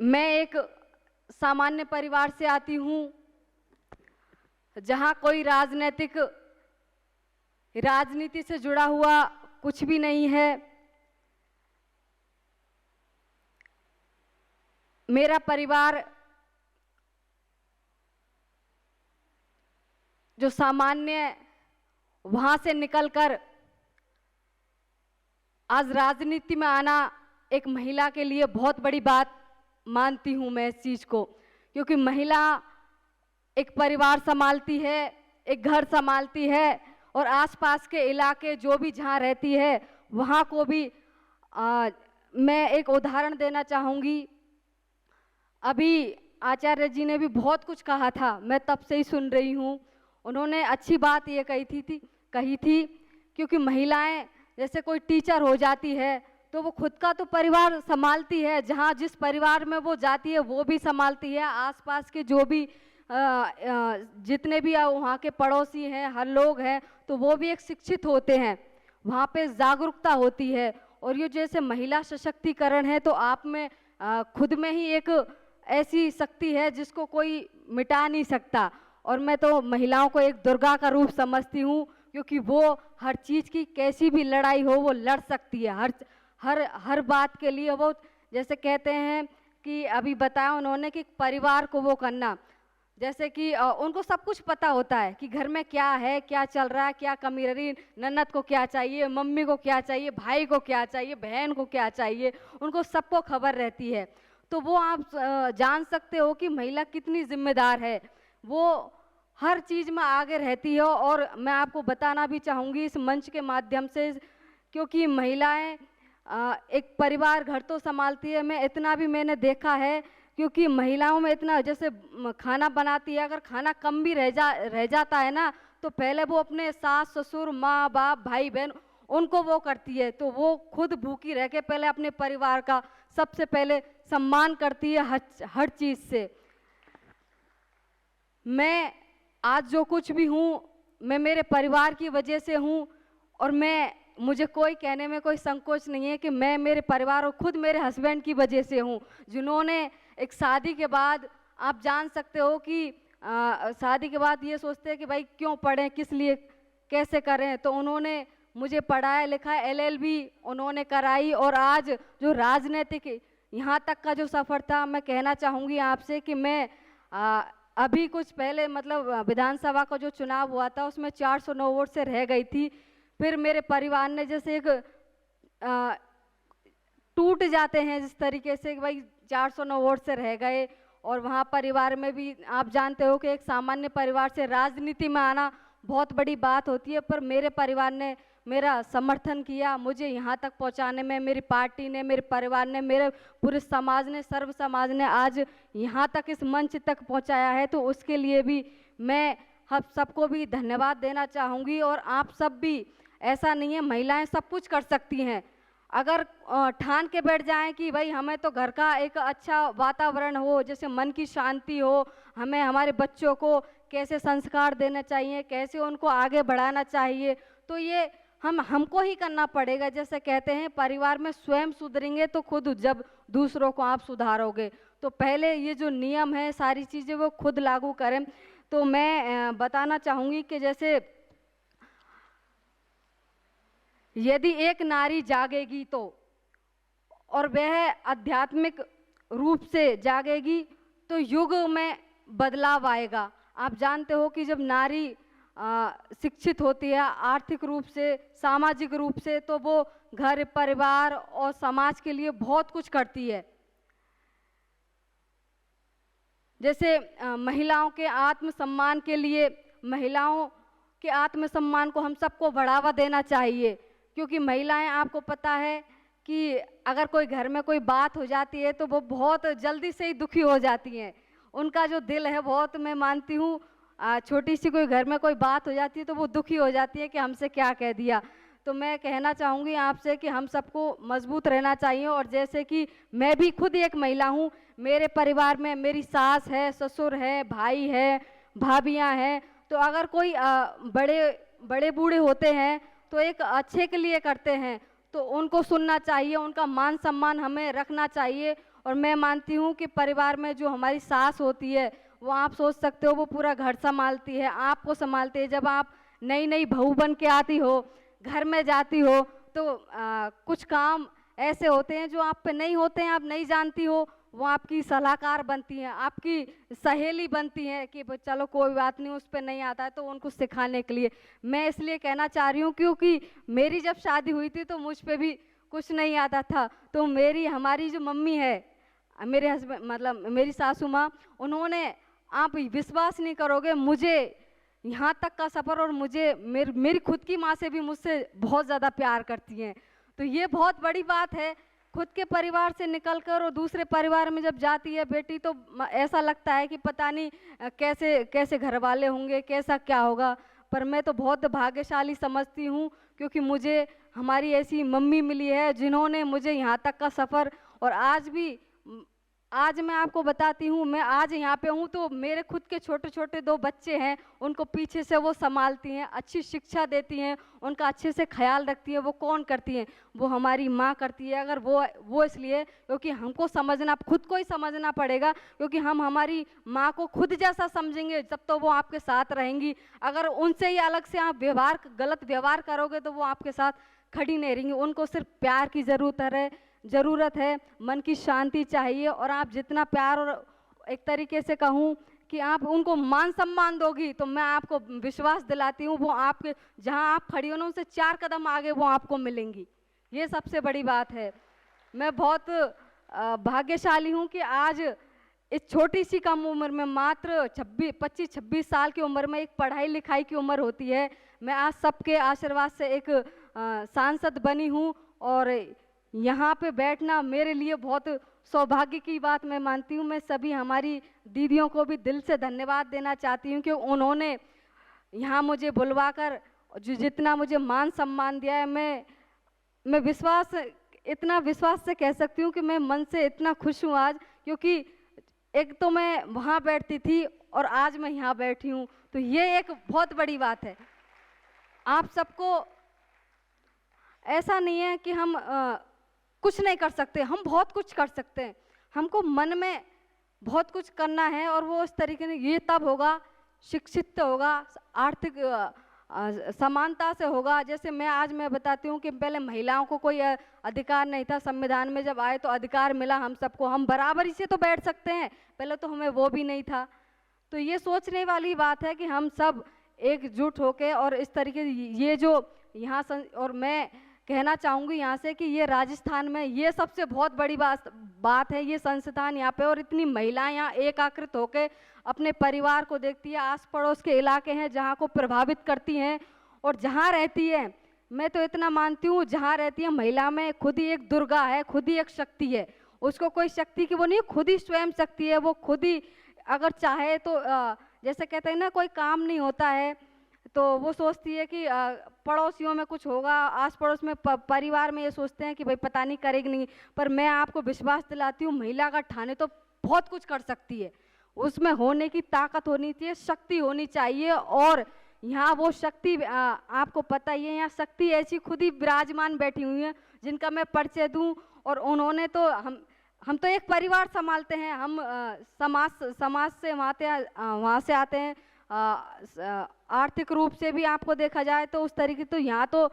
मैं एक सामान्य परिवार से आती हूँ, जहाँ कोई राजनीति से जुड़ा हुआ कुछ भी नहीं है। मेरा परिवार जो सामान्य वहाँ से निकलकर आज राजनीति में आना एक महिला के लिए बहुत बड़ी बात मानती हूँ मैं इस चीज़ को, क्योंकि महिला एक परिवार संभालती है, एक घर संभालती है और आसपास के इलाके जो भी जहाँ रहती है वहाँ को भी मैं एक उदाहरण देना चाहूँगी। अभी आचार्य जी ने भी बहुत कुछ कहा था, मैं तब से ही सुन रही हूँ। उन्होंने अच्छी बात ये कही थी क्योंकि महिलाएं जैसे कोई टीचर हो जाती है तो वो खुद का तो परिवार संभालती है, जहाँ जिस परिवार में वो जाती है वो भी संभालती है, आसपास के जो भी जितने भी वहाँ के पड़ोसी हैं, हर लोग हैं, तो वो भी एक शिक्षित होते हैं, वहाँ पे जागरूकता होती है। और ये जैसे महिला सशक्तिकरण है तो आप में खुद में ही एक ऐसी शक्ति है जिसको कोई मिटा नहीं सकता। और मैं तो महिलाओं को एक दुर्गा का रूप समझती हूँ, क्योंकि वो हर चीज़ की कैसी भी लड़ाई हो वो लड़ सकती है, हर बात के लिए। वो जैसे कहते हैं कि अभी बताया उन्होंने कि परिवार को वो करना, जैसे कि उनको सब कुछ पता होता है कि घर में क्या है, क्या चल रहा है, क्या कमी रही, ननद को क्या चाहिए, मम्मी को क्या चाहिए, भाई को क्या चाहिए, बहन को क्या चाहिए, उनको सबको खबर रहती है। तो वो आप जान सकते हो कि महिला कितनी जिम्मेदार है, वो हर चीज़ में आगे रहती है। और मैं आपको बताना भी चाहूँगी इस मंच के माध्यम से, क्योंकि महिलाएं एक परिवार घर तो संभालती है, मैं इतना भी मैंने देखा है, क्योंकि महिलाओं में इतना जैसे खाना बनाती है, अगर खाना कम भी रह जाता है ना, तो पहले वो अपने सास ससुर माँ बाप भाई बहन उनको वो करती है, तो वो खुद भूखी रह के पहले अपने परिवार का सबसे पहले सम्मान करती है हर चीज़ से। मैं आज जो कुछ भी हूँ मैं मेरे परिवार की वजह से हूँ, और मुझे कोई कहने में कोई संकोच नहीं है कि मैं मेरे परिवार और खुद मेरे हस्बैंड की वजह से हूँ, जिन्होंने एक शादी के बाद आप जान सकते हो कि शादी के बाद ये सोचते हैं कि भाई क्यों पढ़ें, किस लिए, कैसे करें, तो उन्होंने मुझे पढ़ाया लिखाया, LLB उन्होंने कराई। और आज जो राजनीतिक यहाँ तक का जो सफ़र था, मैं कहना चाहूँगी आपसे कि मैं अभी कुछ पहले मतलब विधानसभा का जो चुनाव हुआ था उसमें 409 वोट से रह गई थी। फिर मेरे परिवार ने जैसे एक टूट जाते हैं जिस तरीके से कि भाई 409 वोट से रह गए, और वहाँ परिवार में भी आप जानते हो कि एक सामान्य परिवार से राजनीति में आना बहुत बड़ी बात होती है, पर मेरे परिवार ने मेरा समर्थन किया, मुझे यहाँ तक पहुँचाने में मेरी पार्टी ने, मेरे परिवार ने, मेरे पूरे समाज ने, सर्व समाज ने आज यहाँ तक इस मंच तक पहुँचाया है, तो उसके लिए भी मैं हम सबको भी धन्यवाद देना चाहूँगी। और आप सब भी, ऐसा नहीं है महिलाएं सब कुछ कर सकती हैं, अगर ठान के बैठ जाएं कि भाई हमें तो घर का एक अच्छा वातावरण हो, जैसे मन की शांति हो, हमें हमारे बच्चों को कैसे संस्कार देने चाहिए, कैसे उनको आगे बढ़ाना चाहिए, तो ये हमको ही करना पड़ेगा। जैसे कहते हैं परिवार में स्वयं सुधरेंगे तो खुद जब दूसरों को आप सुधारोगे, तो पहले ये जो नियम है सारी चीज़ें वो खुद लागू करें। तो मैं बताना चाहूँगी कि जैसे यदि एक नारी जागेगी तो, और वह आध्यात्मिक रूप से जागेगी, तो युग में बदलाव आएगा। आप जानते हो कि जब नारी शिक्षित होती है आर्थिक रूप से, सामाजिक रूप से, तो वो घर परिवार और समाज के लिए बहुत कुछ करती है। जैसे महिलाओं के आत्मसम्मान के लिए, महिलाओं के आत्मसम्मान को हम सबको बढ़ावा देना चाहिए, क्योंकि महिलाएं, आपको पता है कि अगर कोई घर में कोई बात हो जाती है तो वो बहुत जल्दी से ही दुखी हो जाती हैं, उनका जो दिल है बहुत, मैं मानती हूँ छोटी सी कोई घर में कोई बात हो जाती है तो वो दुखी हो जाती है कि हमसे क्या कह दिया। तो मैं कहना चाहूँगी आपसे कि हम सबको मजबूत रहना चाहिए। और जैसे कि मैं भी खुद एक महिला हूँ, मेरे परिवार में मेरी सास है, ससुर है, भाई है, भाभियाँ हैं, तो अगर कोई बड़े बूढ़े होते हैं तो एक अच्छे के लिए करते हैं, तो उनको सुनना चाहिए, उनका मान सम्मान हमें रखना चाहिए। और मैं मानती हूँ कि परिवार में जो हमारी सास होती है, वो आप सोच सकते हो वो पूरा घर संभालती है, आपको संभालती है। जब आप नई नई बहू बन के आती हो, घर में जाती हो, तो कुछ काम ऐसे होते हैं जो आप पे नहीं होते हैं, आप नहीं जानती हो, वो आपकी सलाहकार बनती हैं, आपकी सहेली बनती हैं कि चलो कोई बात नहीं, उस पर नहीं आता है तो उनको सिखाने के लिए। मैं इसलिए कहना चाह रही हूँ क्योंकि मेरी जब शादी हुई थी तो मुझ पे भी कुछ नहीं आता था, तो हमारी जो मम्मी है, मेरे हस्बैंड मतलब मेरी सासू माँ, उन्होंने, आप विश्वास नहीं करोगे, मुझे यहाँ तक का सफ़र, और मुझे मेरी खुद की माँ से भी मुझसे बहुत ज़्यादा प्यार करती हैं। तो ये बहुत बड़ी बात है। खुद के परिवार से निकलकर और दूसरे परिवार में जब जाती है बेटी, तो ऐसा लगता है कि पता नहीं कैसे कैसे घर वाले होंगे, कैसा क्या होगा। पर मैं तो बहुत भाग्यशाली समझती हूँ क्योंकि मुझे हमारी ऐसी मम्मी मिली है जिन्होंने मुझे यहाँ तक का सफ़र, और आज मैं आपको बताती हूँ, मैं आज यहाँ पे हूँ तो मेरे खुद के छोटे छोटे 2 बच्चे हैं, उनको पीछे से वो संभालती हैं, अच्छी शिक्षा देती हैं, उनका अच्छे से ख्याल रखती हैं। वो कौन करती हैं? वो हमारी माँ करती है। अगर वो इसलिए क्योंकि हमको समझना, खुद को ही समझना पड़ेगा, क्योंकि हम हमारी माँ को खुद जैसा समझेंगे जब तो वो आपके साथ रहेंगी। अगर उनसे ही अलग से आप गलत व्यवहार करोगे तो वो आपके साथ खड़ी नहीं रहेंगी। उनको सिर्फ प्यार की ज़रूरत है, मन की शांति चाहिए। और आप जितना प्यार, और एक तरीके से कहूँ कि आप उनको मान सम्मान दोगी, तो मैं आपको विश्वास दिलाती हूँ वो आपके, जहाँ आप खड़ी हो ना, उनसे 4 कदम आगे वो आपको मिलेंगी। ये सबसे बड़ी बात है। मैं बहुत भाग्यशाली हूँ कि आज इस छोटी सी कम उम्र में, मात्र 25-26 साल की उम्र में, एक पढ़ाई लिखाई की उम्र होती है, मैं आज सबके आशीर्वाद से एक सांसद बनी हूँ। और यहाँ पे बैठना मेरे लिए बहुत सौभाग्य की बात मैं मानती हूँ। मैं सभी हमारी दीदियों को भी दिल से धन्यवाद देना चाहती हूँ कि उन्होंने यहाँ मुझे बुलवाकर जितना मुझे मान सम्मान दिया है, मैं इतना विश्वास से कह सकती हूँ कि मैं मन से इतना खुश हूँ आज, क्योंकि एक तो मैं वहाँ बैठती थी और आज मैं यहाँ बैठी हूँ, तो ये एक बहुत बड़ी बात है। आप सबको ऐसा नहीं है कि हम कुछ नहीं कर सकते, हम बहुत कुछ कर सकते हैं। हमको मन में बहुत कुछ करना है, और वो इस तरीके से ये तब होगा, शिक्षित होगा, आर्थिक समानता से होगा। जैसे मैं बताती हूँ कि पहले महिलाओं को कोई अधिकार नहीं था, संविधान में जब आए तो अधिकार मिला हम सबको, हम बराबरी से तो बैठ सकते हैं, पहले तो हमें वो भी नहीं था। तो ये सोचने वाली बात है कि हम सब एकजुट होके, और इस तरीके ये जो यहाँ और मैं कहना चाहूँगी यहाँ से कि ये राजस्थान में ये सबसे बहुत बड़ी बात है, ये संस्थान यहाँ पे, और इतनी महिलाएं यहाँ एकाकृत होकर अपने परिवार को देखती है। आस पड़ोस के इलाके हैं जहाँ को प्रभावित करती हैं, और जहाँ रहती है, मैं तो इतना मानती हूँ, जहाँ रहती है महिला में खुद ही एक दुर्गा है, खुद ही एक शक्ति है। उसको कोई शक्ति की वो नहीं, खुद ही स्वयं शक्ति है। वो खुद ही अगर चाहे तो जैसे कहते हैं ना, कोई काम नहीं होता है तो वो सोचती है कि पड़ोसियों में कुछ होगा, आस पड़ोस में परिवार में ये सोचते हैं कि भाई पता नहीं करेगी नहीं। पर मैं आपको विश्वास दिलाती हूँ, महिला का ठाने तो बहुत कुछ कर सकती है, उसमें होने की ताकत होनी चाहिए, शक्ति होनी चाहिए। और यहाँ वो शक्ति आपको पता ही है, यहाँ शक्ति ऐसी खुद ही विराजमान बैठी हुई है जिनका मैं परिचय दूँ। और उन्होंने तो हम तो एक परिवार संभालते हैं, हम समाज से वहाँ से आते हैं। आर्थिक रूप से भी आपको देखा जाए तो उस तरीके, तो यहाँ तो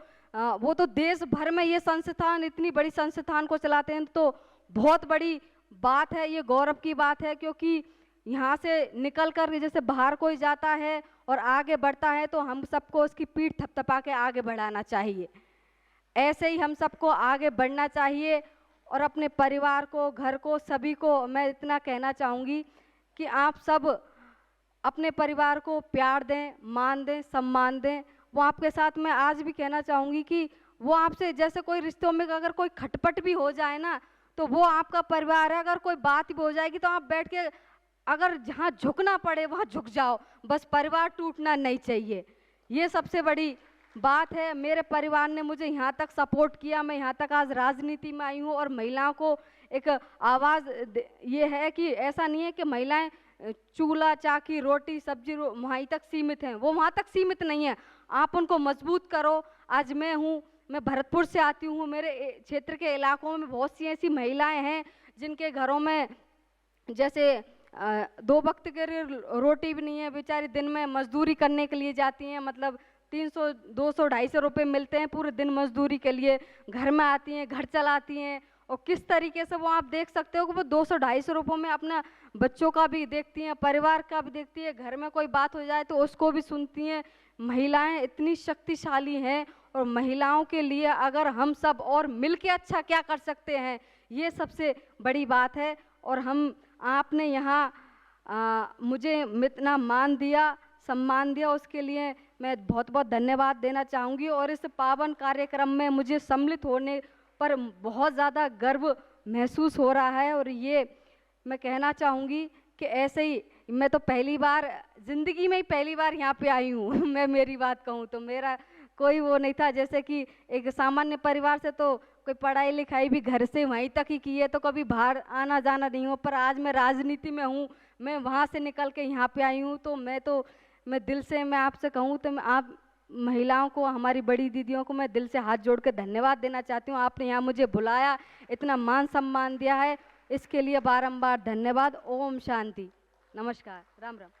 वो तो देश भर में ये संस्थान, इतनी बड़ी संस्थान को चलाते हैं, तो बहुत बड़ी बात है, ये गौरव की बात है। क्योंकि यहाँ से निकल कर जैसे बाहर कोई जाता है और आगे बढ़ता है, तो हम सबको उसकी पीठ थपथपा के आगे बढ़ाना चाहिए। ऐसे ही हम सबको आगे बढ़ना चाहिए, और अपने परिवार को, घर को, सभी को मैं इतना कहना चाहूँगी कि आप सब अपने परिवार को प्यार दें, मान दें, सम्मान दें। वो आपके साथ मैं आज भी कहना चाहूँगी कि वो आपसे, जैसे कोई रिश्तों में अगर कोई खटपट भी हो जाए ना, तो वो आपका परिवार है। अगर कोई बात भी हो जाएगी तो आप बैठ के, अगर जहाँ झुकना पड़े वहाँ झुक जाओ, बस परिवार टूटना नहीं चाहिए। ये सबसे बड़ी बात है। मेरे परिवार ने मुझे यहाँ तक सपोर्ट किया, मैं यहाँ तक आज राजनीति में आई हूँ। और महिलाओं को एक आवाज़ ये है कि ऐसा नहीं है कि महिलाएं चूल्हा, चाकी, रोटी, सब्जी वहीं तक सीमित हैं, वो वहाँ तक सीमित नहीं है। आप उनको मजबूत करो। आज मैं हूँ, मैं भरतपुर से आती हूँ, मेरे क्षेत्र के इलाकों में बहुत सी ऐसी महिलाएं हैं जिनके घरों में जैसे 2 वक्त के रोटी भी नहीं है, बेचारी दिन में मजदूरी करने के लिए जाती हैं, मतलब 300 200 250 रुपये मिलते हैं पूरे दिन मजदूरी के लिए, घर में आती हैं, घर चलाती हैं, और किस तरीके से वो आप देख सकते हो कि वो 200 250 रुपयों में अपना बच्चों का भी देखती हैं, परिवार का भी देखती है, घर में कोई बात हो जाए तो उसको भी सुनती हैं। महिलाएं इतनी शक्तिशाली हैं, और महिलाओं के लिए अगर हम सब और मिल के अच्छा क्या कर सकते हैं, ये सबसे बड़ी बात है। और हम आपने यहाँ मुझे इतना मान दिया, सम्मान दिया, उसके लिए मैं बहुत बहुत धन्यवाद देना चाहूँगी। और इस पावन कार्यक्रम में मुझे सम्मिलित होने पर बहुत ज़्यादा गर्व महसूस हो रहा है। और ये मैं कहना चाहूँगी कि ऐसे ही मैं तो पहली बार ज़िंदगी में ही पहली बार यहाँ पे आई हूँ मैं मेरी बात कहूँ तो मेरा कोई वो नहीं था, जैसे कि एक सामान्य परिवार से तो कोई पढ़ाई लिखाई भी घर से वहीं तक ही की है, तो कभी बाहर आना जाना नहीं हो। पर आज मैं राजनीति में हूँ, मैं वहाँ से निकल के यहाँ पे आई हूँ, तो मैं दिल से मैं आपसे कहूँ तो मैं आप महिलाओं को, हमारी बड़ी दीदियों को मैं दिल से हाथ जोड़ के धन्यवाद देना चाहती हूँ। आपने यहाँ मुझे बुलाया, इतना मान सम्मान दिया है, इसके लिए बारंबार धन्यवाद। ओम शांति। नमस्कार। राम राम।